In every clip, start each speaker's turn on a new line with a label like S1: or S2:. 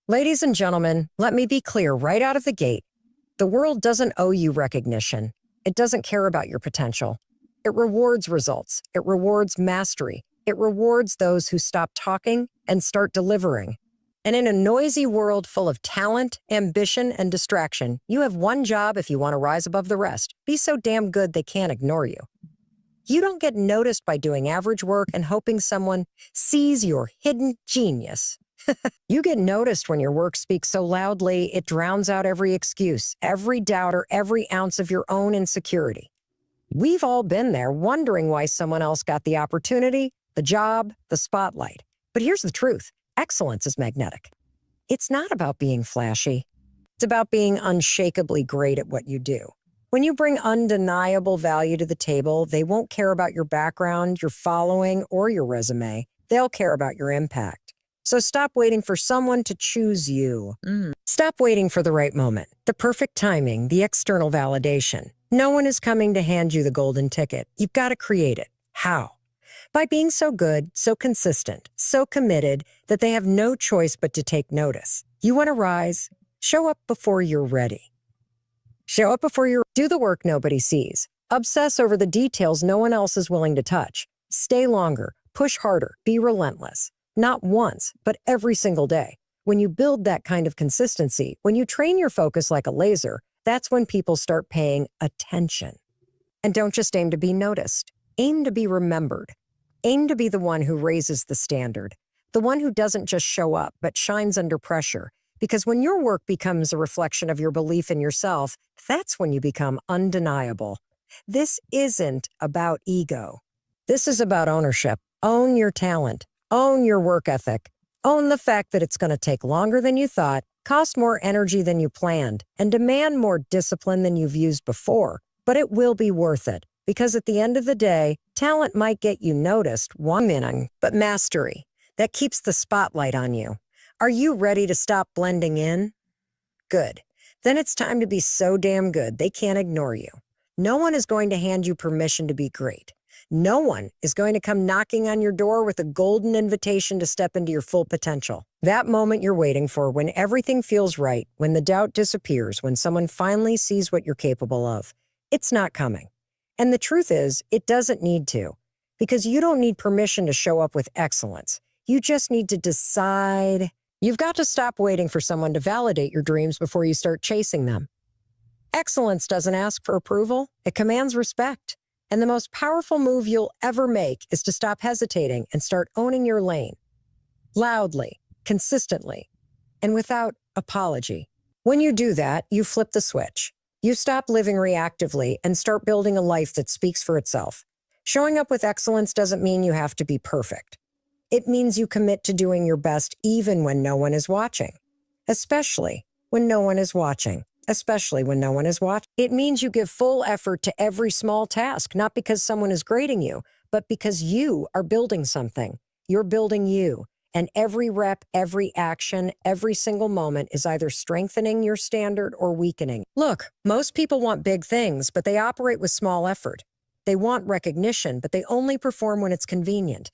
S1: Ladies and gentlemen, let me be clear right out of the gate. The world doesn't owe you recognition. It doesn't care about your potential. It rewards results. It rewards mastery. It rewards those who stop talking and start delivering. And in a noisy world full of talent, ambition, and distraction, you have one job if you want to rise above the rest. Be so damn good they can't ignore you. You don't get noticed by doing average work and hoping someone sees your hidden genius. You get noticed when your work speaks so loudly it drowns out every excuse, every doubt, or every ounce of your own insecurity. We've all been there wondering why someone else got the opportunity, the job, the spotlight. But here's the truth. Excellence is magnetic. It's not about being flashy. It's about being unshakably great at what you do. When you bring undeniable value to the table, they won't care about your background, your following, or your resume. They'll care about your impact. So stop waiting for someone to choose you. Stop waiting for the right moment, the perfect timing, the external validation. No one is coming to hand you the golden ticket. You've got to create it. How? By being so good, so consistent, so committed that they have no choice but to take notice. You want to rise? Show up before you're ready. Show up before you're do the work nobody sees. Obsess over the details no one else is willing to touch. Stay longer, push harder, be relentless. Not once, but every single day. When you build that kind of consistency, when you train your focus like a laser, that's when people start paying attention. And don't just aim to be noticed. Aim to be remembered. Aim to be the one who raises the standard, the one who doesn't just show up, but shines under pressure. Because when your work becomes a reflection of your belief in yourself, that's when you become undeniable. This isn't about ego. This is about ownership. Own your talent. Own your work ethic. Own the fact that it's going to take longer than you thought, cost more energy than you planned, and demand more discipline than you've used before. But it will be worth it, because at the end of the day, talent might get you noticed, but mastery, that keeps the spotlight on you. Are you ready to stop blending in? Good. Then it's time to be so damn good they can't ignore you. No one is going to hand you permission to be great. No one is going to come knocking on your door with a golden invitation to step into your full potential. That moment you're waiting for, when everything feels right, when the doubt disappears, when someone finally sees what you're capable of, it's not coming. And the truth is, it doesn't need to, because you don't need permission to show up with excellence. You just need to decide. You've got to stop waiting for someone to validate your dreams before you start chasing them. Excellence doesn't ask for approval. It commands respect. And the most powerful move you'll ever make is to stop hesitating and start owning your lane. Loudly, consistently, and without apology. When you do that, you flip the switch. You stop living reactively and start building a life that speaks for itself. Showing up with excellence doesn't mean you have to be perfect. It means you commit to doing your best even when no one is watching. Especially when no one is watching. Especially when no one is watching. It means you give full effort to every small task, not because someone is grading you, but because you are building something. You're building you. And every rep, every action, every single moment is either strengthening your standard or weakening. Look, most people want big things, but they operate with small effort. They want recognition, but they only perform when it's convenient.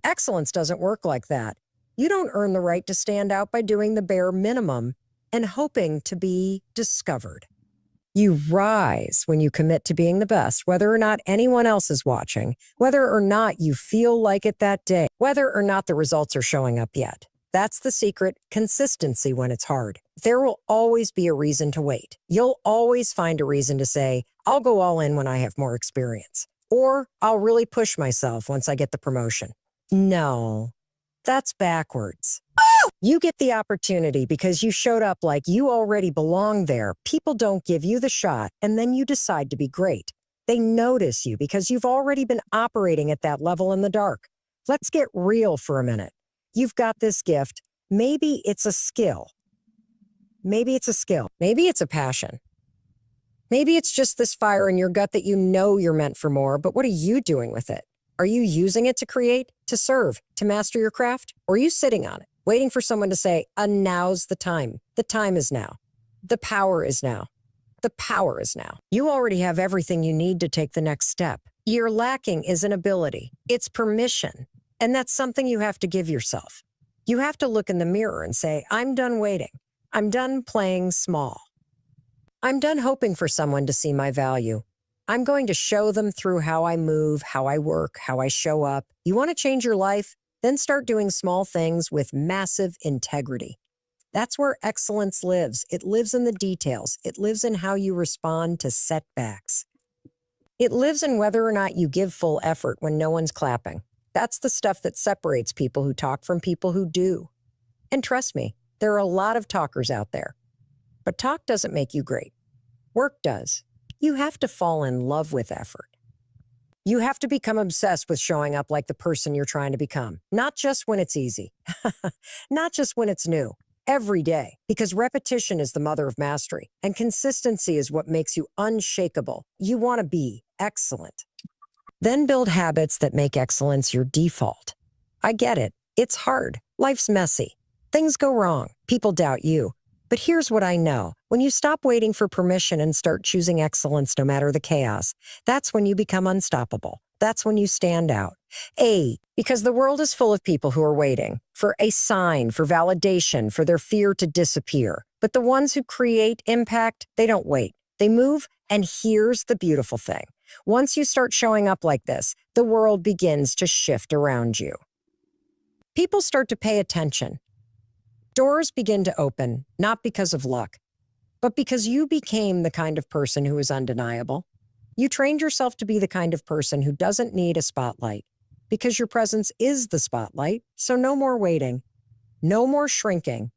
S1: Excellence doesn't work like that. You don't earn the right to stand out by doing the bare minimum and hoping to be discovered. You rise when you commit to being the best, whether or not anyone else is watching, whether or not you feel like it that day, whether or not the results are showing up yet. That's the secret: consistency when it's hard. There will always be a reason to wait. You'll always find a reason to say, I'll go all in when I have more experience, or I'll really push myself once I get the promotion. No, that's backwards. You get the opportunity because you showed up like you already belong there. People don't give you the shot, and then you decide to be great. They notice you because you've already been operating at that level in the dark. Let's get real for a minute. You've got this gift. Maybe it's a skill. Maybe it's a skill. Maybe it's a passion. Maybe it's just this fire in your gut that you know you're meant for more, but what are you doing with it? Are you using it to create, to serve, to master your craft? Or are you sitting on it, waiting for someone to say, now's the time. The time is now. The power is now. The power is now. You already have everything you need to take the next step. You're lacking is an ability. It's permission. And that's something you have to give yourself. You have to look in the mirror and say, I'm done waiting. I'm done playing small. I'm done hoping for someone to see my value. I'm going to show them through how I move, how I work, how I show up. You want to change your life? Then start doing small things with massive integrity. That's where excellence lives. It lives in the details. It lives in how you respond to setbacks. It lives in whether or not you give full effort when no one's clapping. That's the stuff that separates people who talk from people who do. And trust me, there are a lot of talkers out there. But talk doesn't make you great. Work does. You have to fall in love with effort. You have to become obsessed with showing up like the person you're trying to become. Not just when it's easy. Not just when it's new. Every day. Because repetition is the mother of mastery. And consistency is what makes you unshakable. You want to be excellent. Then build habits that make excellence your default. I get it. It's hard. Life's messy. Things go wrong. People doubt you. But here's what I know. When you stop waiting for permission and start choosing excellence no matter the chaos, that's when you become unstoppable. That's when you stand out. Because the world is full of people who are waiting for a sign, for validation, for their fear to disappear. But the ones who create impact, they don't wait. They move, and here's the beautiful thing. Once you start showing up like this, the world begins to shift around you. People start to pay attention. Doors begin to open, not because of luck, but because you became the kind of person who is undeniable. You trained yourself to be the kind of person who doesn't need a spotlight, because your presence is the spotlight, so no more waiting, no more shrinking,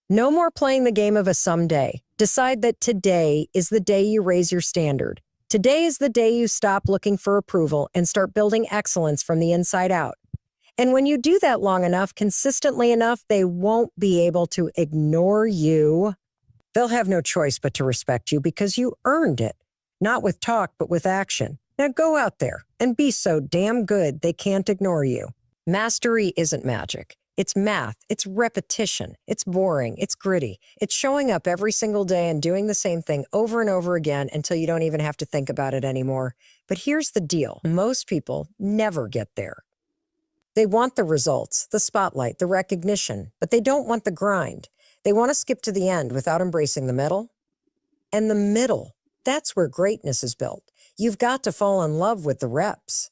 S1: no more playing the game of a someday. Decide that today is the day you raise your standard. Today is the day you stop looking for approval and start building excellence from the inside out. And when you do that long enough, consistently enough, they won't be able to ignore you. They'll have no choice but to respect you because you earned it, not with talk, but with action. Now go out there and be so damn good they can't ignore you. Mastery isn't magic. It's math. It's repetition. It's boring. It's gritty. It's showing up every single day and doing the same thing over and over again until you don't even have to think about it anymore. But here's the deal. Most people never get there. They want the results, the spotlight, the recognition, but they don't want the grind. They want to skip to the end without embracing the middle. And the middle, that's where greatness is built. You've got to fall in love with the reps.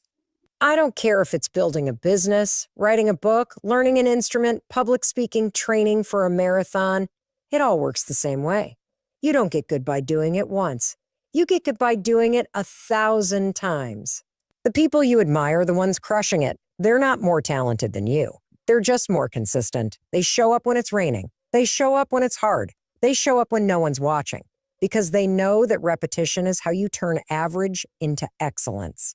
S1: I don't care if it's building a business, writing a book, learning an instrument, public speaking, training for a marathon. It all works the same way. You don't get good by doing it once. You get good by doing it 1,000 times. The people you admire, the ones crushing it, they're not more talented than you. They're just more consistent. They show up when it's raining. They show up when it's hard. They show up when no one's watching because they know that repetition is how you turn average into excellence.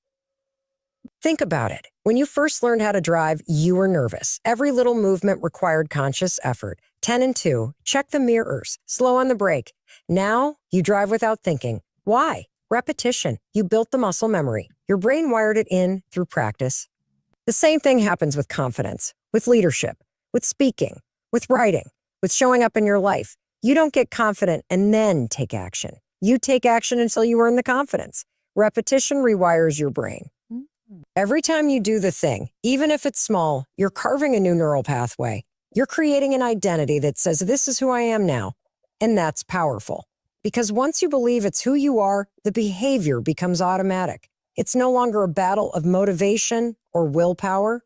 S1: Think about it. When you first learned how to drive, you were nervous. Every little movement required conscious effort. 10 and 2, check the mirrors, slow on the brake. Now you drive without thinking. Why? Repetition. You built the muscle memory. Your brain wired it in through practice. The same thing happens with confidence, with leadership, with speaking, with writing, with showing up in your life. You don't get confident and then take action. You take action until you earn the confidence. Repetition rewires your brain. Every time you do the thing, even if it's small, you're carving a new neural pathway. You're creating an identity that says, this is who I am now. And that's powerful. Because once you believe it's who you are, the behavior becomes automatic. It's no longer a battle of motivation or willpower.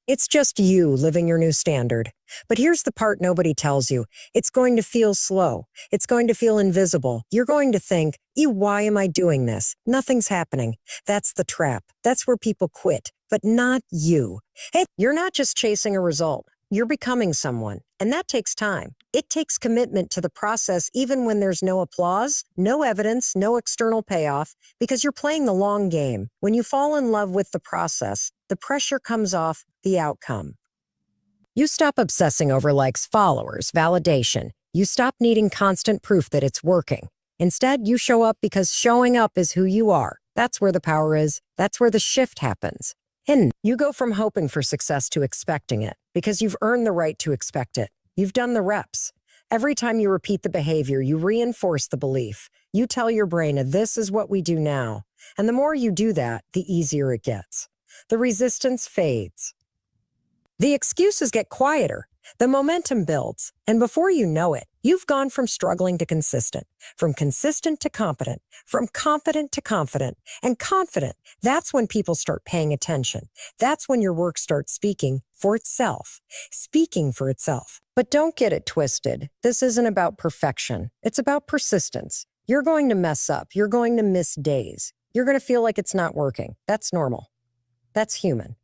S1: It's just you living your new standard. But here's the part nobody tells you. It's going to feel slow. It's going to feel invisible. You're going to think, why am I doing this? Nothing's happening. That's the trap. That's where people quit, but not you. Hey, you're not just chasing a result. You're becoming someone, and that takes time. It takes commitment to the process even when there's no applause, no evidence, no external payoff, because you're playing the long game. When you fall in love with the process, the pressure comes off the outcome. You stop obsessing over likes, followers, validation. You stop needing constant proof that it's working. Instead, you show up because showing up is who you are. That's where the power is. That's where the shift happens. And you go from hoping for success to expecting it because you've earned the right to expect it. You've done the reps. Every time you repeat the behavior, you reinforce the belief. You tell your brain, this is what we do now. And the more you do that, the easier it gets. The resistance fades. The excuses get quieter. The momentum builds, and before you know it, you've gone from struggling to consistent, from consistent to competent, from competent to confident, and confident. That's when people start paying attention. That's when your work starts speaking for itself, speaking for itself. But don't get it twisted. This isn't about perfection. It's about persistence. You're going to mess up. You're going to miss days. You're going to feel like it's not working. That's normal. That's human.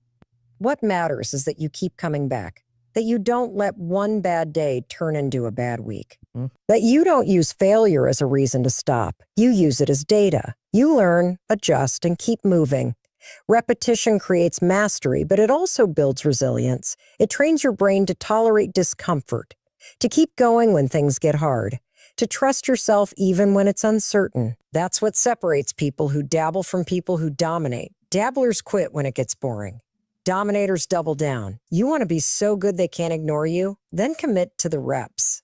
S1: What matters is that you keep coming back, that you don't let one bad day turn into a bad week, that you don't use failure as a reason to stop. You use it as data. You learn, adjust, and keep moving. Repetition creates mastery, but it also builds resilience. It trains your brain to tolerate discomfort, to keep going when things get hard, to trust yourself even when it's uncertain. That's what separates people who dabble from people who dominate. Dabblers quit when it gets boring. Dominators double down. You want to be so good they can't ignore you? Then commit to the reps.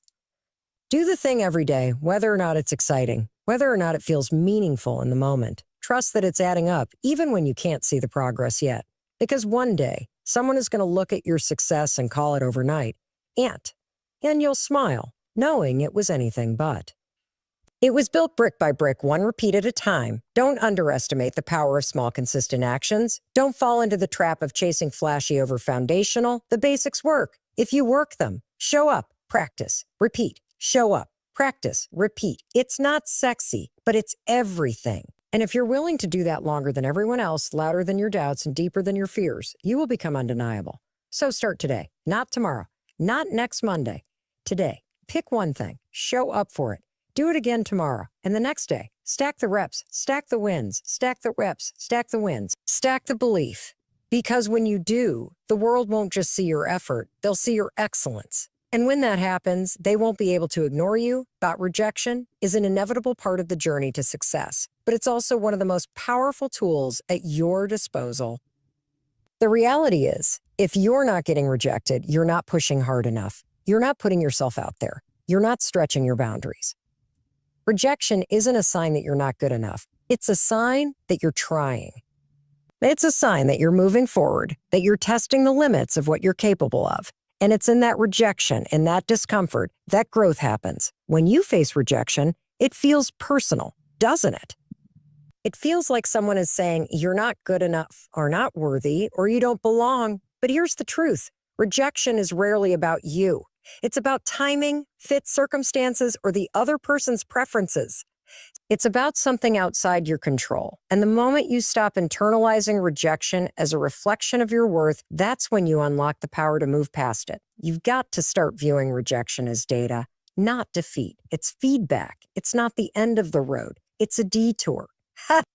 S1: Do the thing every day, whether or not it's exciting, whether or not it feels meaningful in the moment. Trust that it's adding up, even when you can't see the progress yet. Because one day, someone is going to look at your success and call it overnight. And you'll smile, knowing it was anything but. It was built brick by brick, one repeat at a time. Don't underestimate the power of small, consistent actions. Don't fall into the trap of chasing flashy over foundational. The basics work. If you work them, show up, practice, repeat, show up, practice, repeat. It's not sexy, but it's everything. And if you're willing to do that longer than everyone else, louder than your doubts, and deeper than your fears, you will become undeniable. So start today, not tomorrow, not next Monday. Today, pick one thing, show up for it. Do it again tomorrow and the next day. Stack the reps, stack the wins, stack the reps, stack the wins, stack the belief. Because when you do, the world won't just see your effort, they'll see your excellence. And when that happens, they won't be able to ignore you. But rejection is an inevitable part of the journey to success, but it's also one of the most powerful tools at your disposal. The reality is, if you're not getting rejected, you're not pushing hard enough. You're not putting yourself out there. You're not stretching your boundaries. Rejection isn't a sign that you're not good enough. It's a sign that you're trying. It's a sign that you're moving forward, that you're testing the limits of what you're capable of. And it's in that rejection, in that discomfort, that growth happens. When you face rejection, it feels personal, doesn't it? It feels like someone is saying, you're not good enough, or not worthy, or you don't belong. But here's the truth. Rejection is rarely about you. It's about timing, fit circumstances, or the other person's preferences. It's about something outside your control. And the moment you stop internalizing rejection as a reflection of your worth, that's when you unlock the power to move past it. You've got to start viewing rejection as data, not defeat. It's feedback. It's not the end of the road. It's a detour.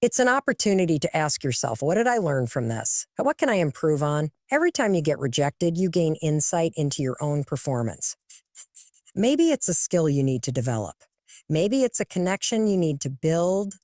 S1: It's an opportunity to ask yourself, what did I learn from this? What can I improve on? Every time you get rejected, you gain insight into your own performance. Maybe it's a skill you need to develop. Maybe it's a connection you need to build.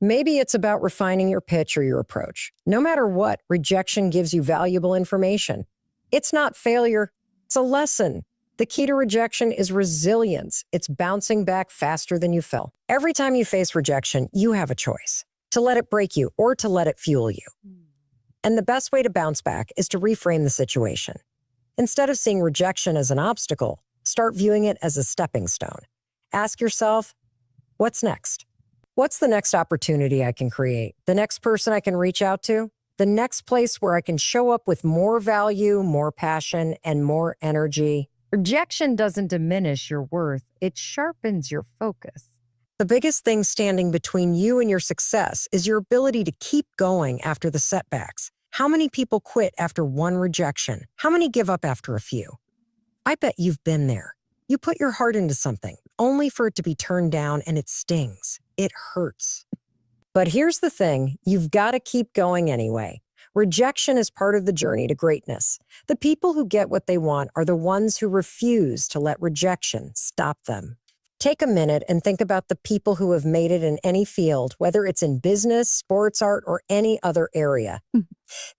S1: Maybe it's about refining your pitch or your approach. No matter what, rejection gives you valuable information. It's not failure, it's a lesson. The key to rejection is resilience. It's bouncing back faster than you fell. Every time you face rejection, you have a choice to let it break you or to let it fuel you. And the best way to bounce back is to reframe the situation. Instead of seeing rejection as an obstacle, start viewing it as a stepping stone. Ask yourself, what's next? What's the next opportunity I can create? The next person I can reach out to? The next place where I can show up with more value, more passion, and more energy?
S2: Rejection doesn't diminish your worth, it sharpens your focus.
S1: The biggest thing standing between you and your success is your ability to keep going after the setbacks. How many people quit after one rejection? How many give up after a few? I bet you've been there. You put your heart into something, only for it to be turned down, and it stings. It hurts. But here's the thing, you've got to keep going anyway. Rejection is part of the journey to greatness. The people who get what they want are the ones who refuse to let rejection stop them. Take a minute and think about the people who have made it in any field, whether it's in business, sports, art, or any other area.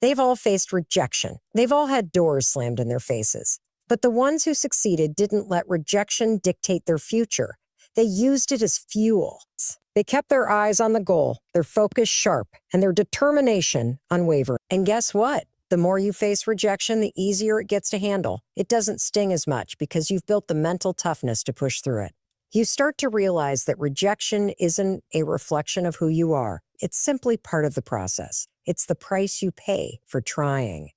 S1: They've all faced rejection. They've all had doors slammed in their faces. But the ones who succeeded didn't let rejection dictate their future. They used it as fuel. They kept their eyes on the goal, their focus sharp, and their determination unwavering. And guess what? The more you face rejection, the easier it gets to handle. It doesn't sting as much because you've built the mental toughness to push through it. You start to realize that rejection isn't a reflection of who you are. It's simply part of the process. It's the price you pay for trying.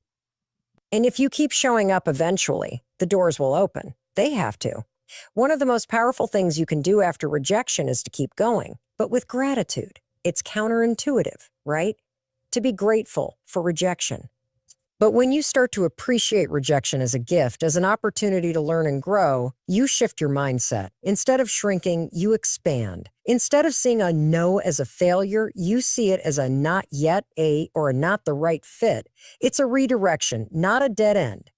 S1: And if you keep showing up eventually, the doors will open. They have to. One of the most powerful things you can do after rejection is to keep going, but with gratitude. It's counterintuitive, right? To be grateful for rejection. But when you start to appreciate rejection as a gift, as an opportunity to learn and grow, you shift your mindset. Instead of shrinking, you expand. Instead of seeing a no as a failure, you see it as a not yet, or a not the right fit. It's a redirection, not a dead end.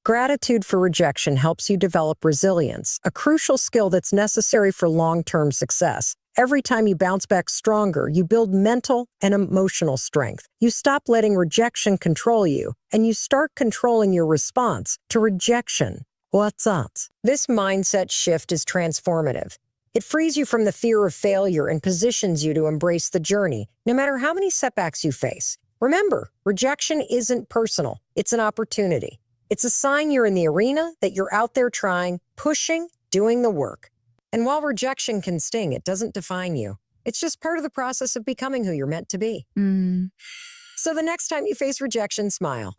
S1: Gratitude for rejection helps you develop resilience, a crucial skill that's necessary for long-term success. Every time you bounce back stronger, you build mental and emotional strength. You stop letting rejection control you, and you start controlling your response to rejection. What's up? This mindset shift is transformative. It frees you from the fear of failure and positions you to embrace the journey, no matter how many setbacks you face. Remember, rejection isn't personal. It's an opportunity. It's a sign you're in the arena, that you're out there trying, pushing, doing the work. And while rejection can sting, it doesn't define you. It's just part of the process of becoming who you're meant to be. So the next time you face rejection, smile.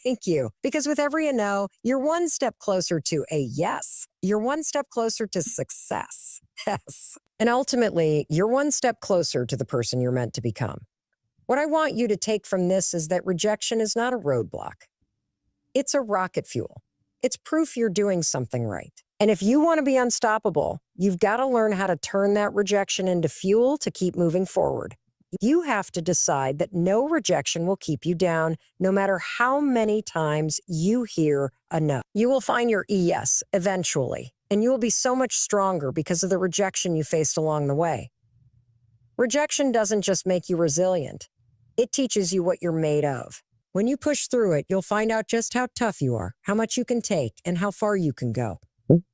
S1: Thank you. Because with every no, you're one step closer to a yes. You're one step closer to success. Yes. And ultimately, you're one step closer to the person you're meant to become. What I want you to take from this is that rejection is not a roadblock. It's a rocket fuel. It's proof you're doing something right. And if you want to be unstoppable, you've got to learn how to turn that rejection into fuel to keep moving forward. You have to decide that no rejection will keep you down, no matter how many times you hear a no. You will find your yes eventually, and you will be so much stronger because of the rejection you faced along the way. Rejection doesn't just make you resilient. It teaches you what you're made of. When you push through it, you'll find out just how tough you are, how much you can take, and how far you can go.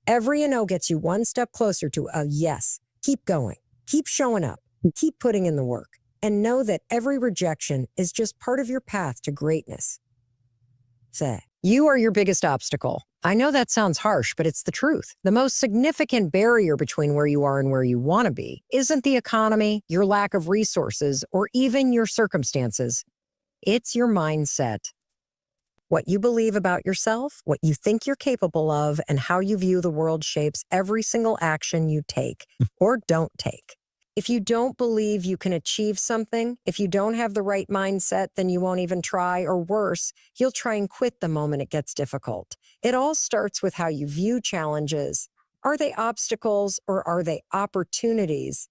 S1: Every no gets you one step closer to a yes. Keep going. Keep showing up. Keep putting in the work. And know that every rejection is just part of your path to greatness. Say, you are your biggest obstacle. I know that sounds harsh, but it's the truth. The most significant barrier between where you are and where you want to be isn't the economy, your lack of resources, or even your circumstances. It's your mindset. What you believe about yourself, what you think you're capable of, and how you view the world shapes every single action you take or don't take. If you don't believe you can achieve something, if you don't have the right mindset, then you won't even try, or worse, you'll try and quit the moment it gets difficult. It all starts with how you view challenges. Are they obstacles or are they opportunities?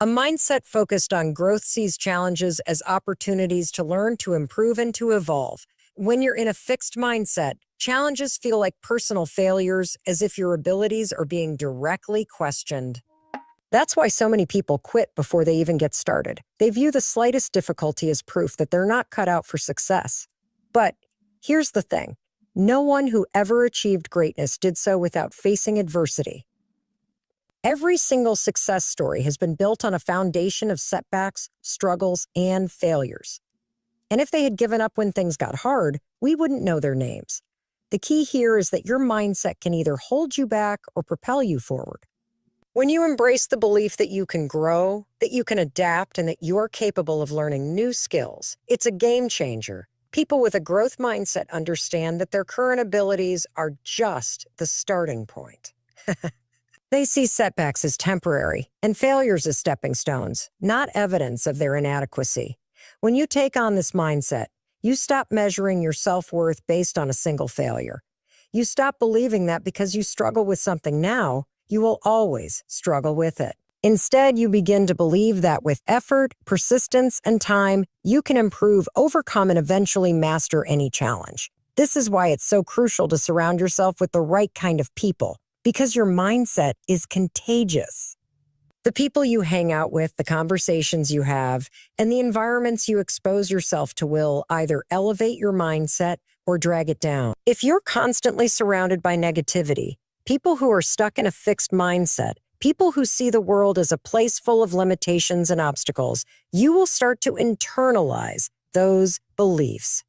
S1: A mindset focused on growth sees challenges as opportunities to learn, to improve, and to evolve. When you're in a fixed mindset, challenges feel like personal failures, as if your abilities are being directly questioned. That's why so many people quit before they even get started. They view the slightest difficulty as proof that they're not cut out for success. But here's the thing. No one who ever achieved greatness did so without facing adversity. Every single success story has been built on a foundation of setbacks, struggles, and failures. And if they had given up when things got hard, we wouldn't know their names. The key here is that your mindset can either hold you back or propel you forward. When you embrace the belief that you can grow, that you can adapt, and that you're capable of learning new skills, it's a game changer. People with a growth mindset understand that their current abilities are just the starting point. They see setbacks as temporary and failures as stepping stones, not evidence of their inadequacy. When you take on this mindset, you stop measuring your self-worth based on a single failure. You stop believing that because you struggle with something now, you will always struggle with it. Instead, you begin to believe that with effort, persistence, and time, you can improve, overcome, and eventually master any challenge. This is why it's so crucial to surround yourself with the right kind of people, because your mindset is contagious. The people you hang out with, the conversations you have, and the environments you expose yourself to will either elevate your mindset or drag it down. If you're constantly surrounded by negativity, people who are stuck in a fixed mindset, people who see the world as a place full of limitations and obstacles, you will start to internalize those beliefs.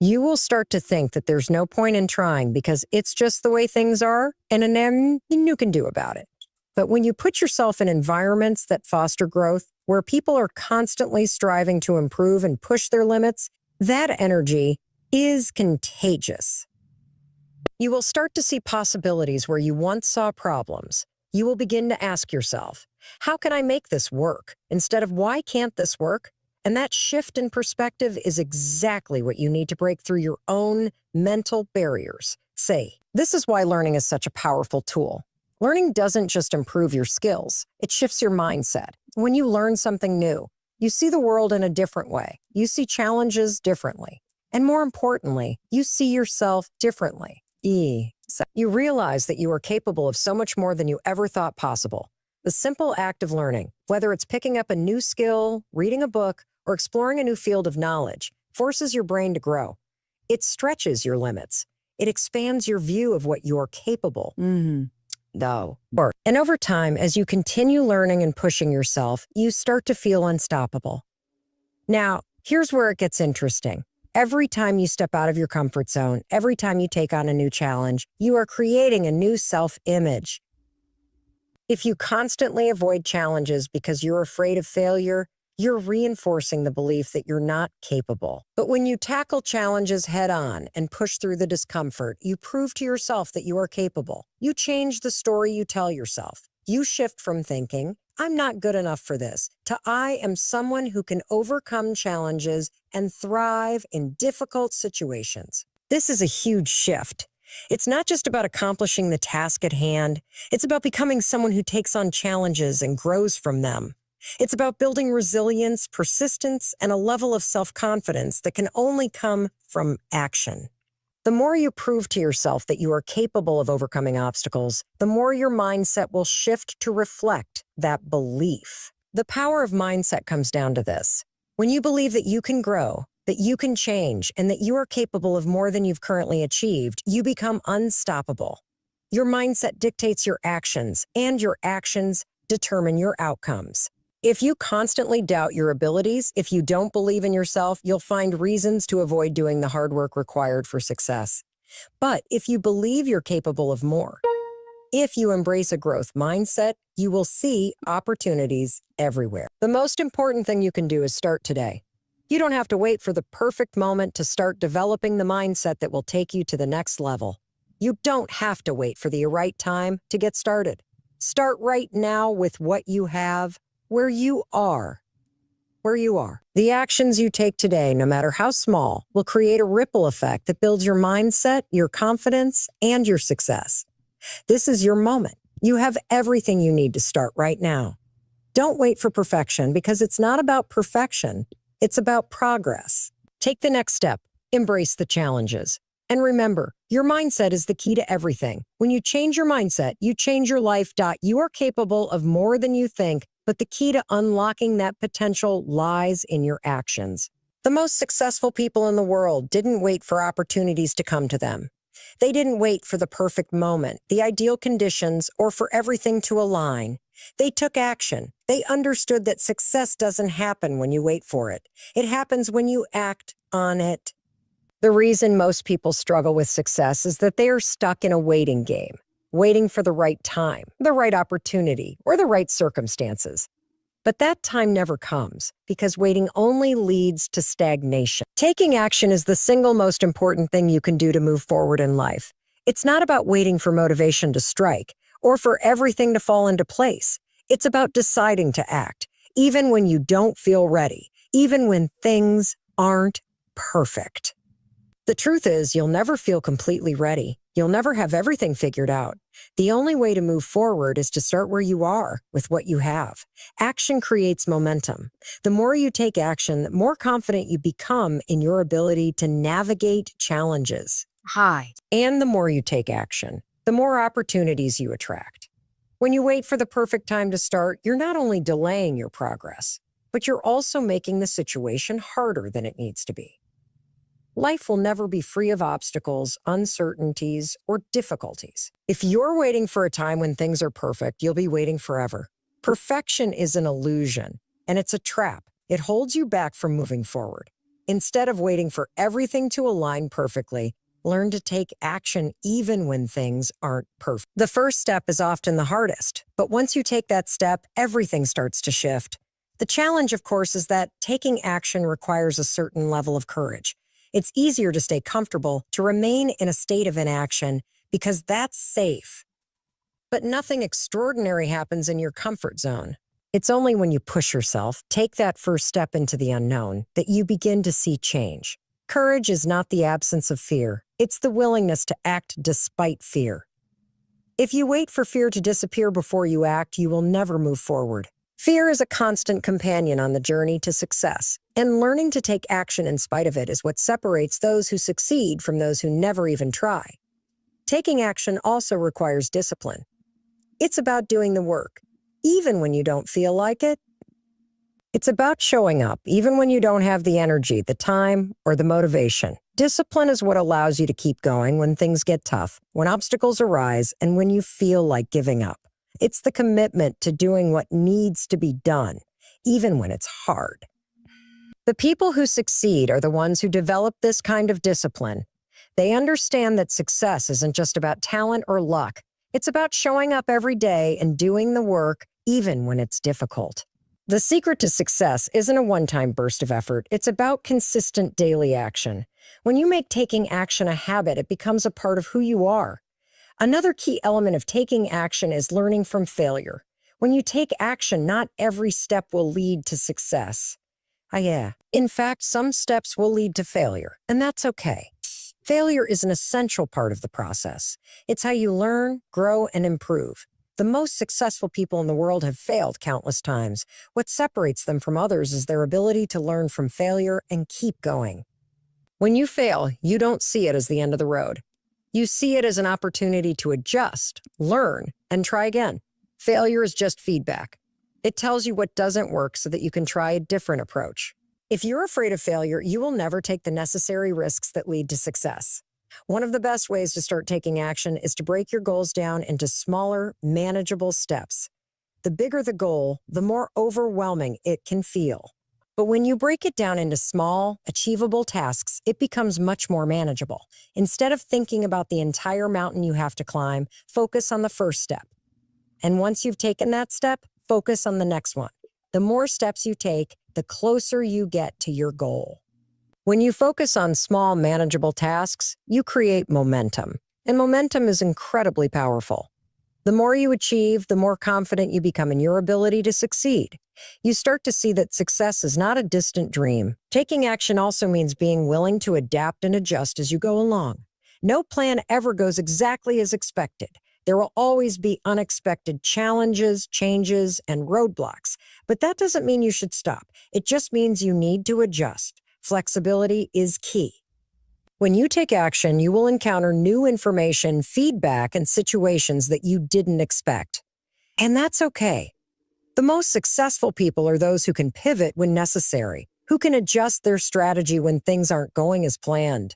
S1: You will start to think that there's no point in trying because it's just the way things are and then you can do about it. But when you put yourself in environments that foster growth, where people are constantly striving to improve and push their limits, that energy is contagious. You will start to see possibilities where you once saw problems. You will begin to ask yourself, how can I make this work? Instead of why can't this work? And that shift in perspective is exactly what you need to break through your own mental barriers. This is why learning is such a powerful tool. Learning doesn't just improve your skills, it shifts your mindset. When you learn something new, you see the world in a different way. You see challenges differently. And more importantly, you see yourself differently. You realize that you are capable of so much more than you ever thought possible. The simple act of learning, whether it's picking up a new skill, reading a book, or exploring a new field of knowledge, forces your brain to grow. It stretches your limits. It expands your view of what you're capable. And over time, as you continue learning and pushing yourself, you start to feel unstoppable. Now, here's where it gets interesting. Every time you step out of your comfort zone, every time you take on a new challenge, you are creating a new self-image. If you constantly avoid challenges because you're afraid of failure, you're reinforcing the belief that you're not capable. But when you tackle challenges head-on and push through the discomfort, you prove to yourself that you are capable. You change the story you tell yourself. You shift from thinking, I'm not good enough for this, to I am someone who can overcome challenges and thrive in difficult situations. This is a huge shift. It's not just about accomplishing the task at hand. It's about becoming someone who takes on challenges and grows from them. It's about building resilience, persistence, and a level of self-confidence that can only come from action. The more you prove to yourself that you are capable of overcoming obstacles, the more your mindset will shift to reflect that belief. The power of mindset comes down to this. When you believe that you can grow, that you can change, and that you are capable of more than you've currently achieved, you become unstoppable. Your mindset dictates your actions, and your actions determine your outcomes. If you constantly doubt your abilities, if you don't believe in yourself, you'll find reasons to avoid doing the hard work required for success. But if you believe you're capable of more, if you embrace a growth mindset, you will see opportunities everywhere. The most important thing you can do is start today. You don't have to wait for the perfect moment to start developing the mindset that will take you to the next level. You don't have to wait for the right time to get started. Start right now with what you have, where you are. The actions you take today, no matter how small, will create a ripple effect that builds your mindset, your confidence, and your success. This is your moment. You have everything you need to start right now. Don't wait for perfection because it's not about perfection. It's about progress. Take the next step. Embrace the challenges. And remember, your mindset is the key to everything. When you change your mindset, you change your life. You are capable of more than you think, but the key to unlocking that potential lies in your actions. The most successful people in the world didn't wait for opportunities to come to them. They didn't wait for the perfect moment, the ideal conditions, or for everything to align. They took action. They understood that success doesn't happen when you wait for it. It happens when you act on it. The reason most people struggle with success is that they are stuck in a waiting game, waiting for the right time, the right opportunity, or the right circumstances. But that time never comes because waiting only leads to stagnation. Taking action is the single most important thing you can do to move forward in life. It's not about waiting for motivation to strike or for everything to fall into place. It's about deciding to act, even when you don't feel ready, even when things aren't perfect. The truth is, you'll never feel completely ready. You'll never have everything figured out. The only way to move forward is to start where you are with what you have. Action creates momentum. The more you take action, the more confident you become in your ability to navigate challenges. And the more you take action, the more opportunities you attract. When you wait for the perfect time to start, you're not only delaying your progress, but you're also making the situation harder than it needs to be. Life will never be free of obstacles, uncertainties, or difficulties. If you're waiting for a time when things are perfect, you'll be waiting forever. Perfection is an illusion, and it's a trap. It holds you back from moving forward. Instead of waiting for everything to align perfectly, learn to take action even when things aren't perfect. The first step is often the hardest, but once you take that step, everything starts to shift. The challenge, of course, is that taking action requires a certain level of courage. It's easier to stay comfortable, to remain in a state of inaction, because that's safe. But nothing extraordinary happens in your comfort zone. It's only when you push yourself, take that first step into the unknown, that you begin to see change. Courage is not the absence of fear. It's the willingness to act despite fear. If you wait for fear to disappear before you act, you will never move forward. Fear is a constant companion on the journey to success, and learning to take action in spite of it is what separates those who succeed from those who never even try. Taking action also requires discipline. It's about doing the work, even when you don't feel like it. It's about showing up, even when you don't have the energy, the time, or the motivation. Discipline is what allows you to keep going when things get tough, when obstacles arise, and when you feel like giving up. It's the commitment to doing what needs to be done, even when it's hard. The people who succeed are the ones who develop this kind of discipline. They understand that success isn't just about talent or luck. It's about showing up every day and doing the work, even when it's difficult. The secret to success isn't a one-time burst of effort. It's about consistent daily action. When you make taking action a habit, it becomes a part of who you are. Another key element of taking action is learning from failure. When you take action, not every step will lead to success. In fact, some steps will lead to failure, and that's okay. Failure is an essential part of the process. It's how you learn, grow, and improve. The most successful people in the world have failed countless times. What separates them from others is their ability to learn from failure and keep going. When you fail, you don't see it as the end of the road. You see it as an opportunity to adjust, learn, and try again. Failure is just feedback. It tells you what doesn't work so that you can try a different approach. If you're afraid of failure, you will never take the necessary risks that lead to success. One of the best ways to start taking action is to break your goals down into smaller, manageable steps. The bigger the goal, the more overwhelming it can feel. But when you break it down into small, achievable tasks, it becomes much more manageable. Instead of thinking about the entire mountain you have to climb, focus on the first step. And once you've taken that step, focus on the next one. The more steps you take, the closer you get to your goal. When you focus on small, manageable tasks, you create momentum. And momentum is incredibly powerful. The more you achieve, the more confident you become in your ability to succeed. You start to see that success is not a distant dream. Taking action also means being willing to adapt and adjust as you go along. No plan ever goes exactly as expected. There will always be unexpected challenges, changes, and roadblocks. But that doesn't mean you should stop. It just means you need to adjust. Flexibility is key. When you take action, you will encounter new information, feedback, and situations that you didn't expect. And that's okay. The most successful people are those who can pivot when necessary, who can adjust their strategy when things aren't going as planned.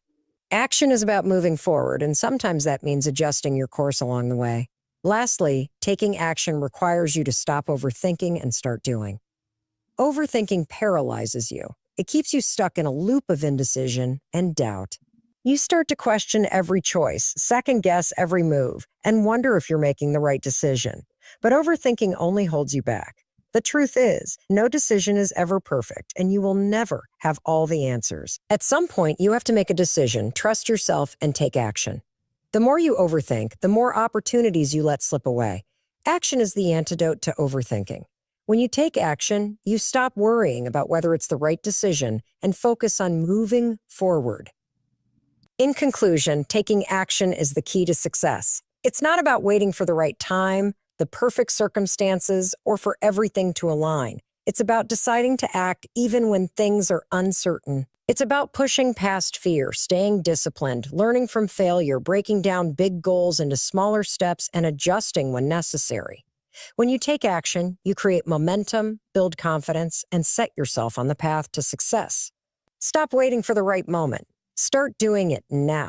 S1: Action is about moving forward, and sometimes that means adjusting your course along the way. Lastly, taking action requires you to stop overthinking and start doing. Overthinking paralyzes you. It keeps you stuck in a loop of indecision and doubt. You start to question every choice, second-guess every move, and wonder if you're making the right decision. But overthinking only holds you back. The truth is, no decision is ever perfect, and you will never have all the answers. At some point, you have to make a decision, trust yourself, and take action. The more you overthink, the more opportunities you let slip away. Action is the antidote to overthinking. When you take action, you stop worrying about whether it's the right decision and focus on moving forward. In conclusion, taking action is the key to success. It's not about waiting for the right time, the perfect circumstances, or for everything to align. It's about deciding to act even when things are uncertain. It's about pushing past fear, staying disciplined, learning from failure, breaking down big goals into smaller steps, and adjusting when necessary. When you take action, you create momentum, build confidence, and set yourself on the path to success. Stop waiting for the right moment. Start doing it now.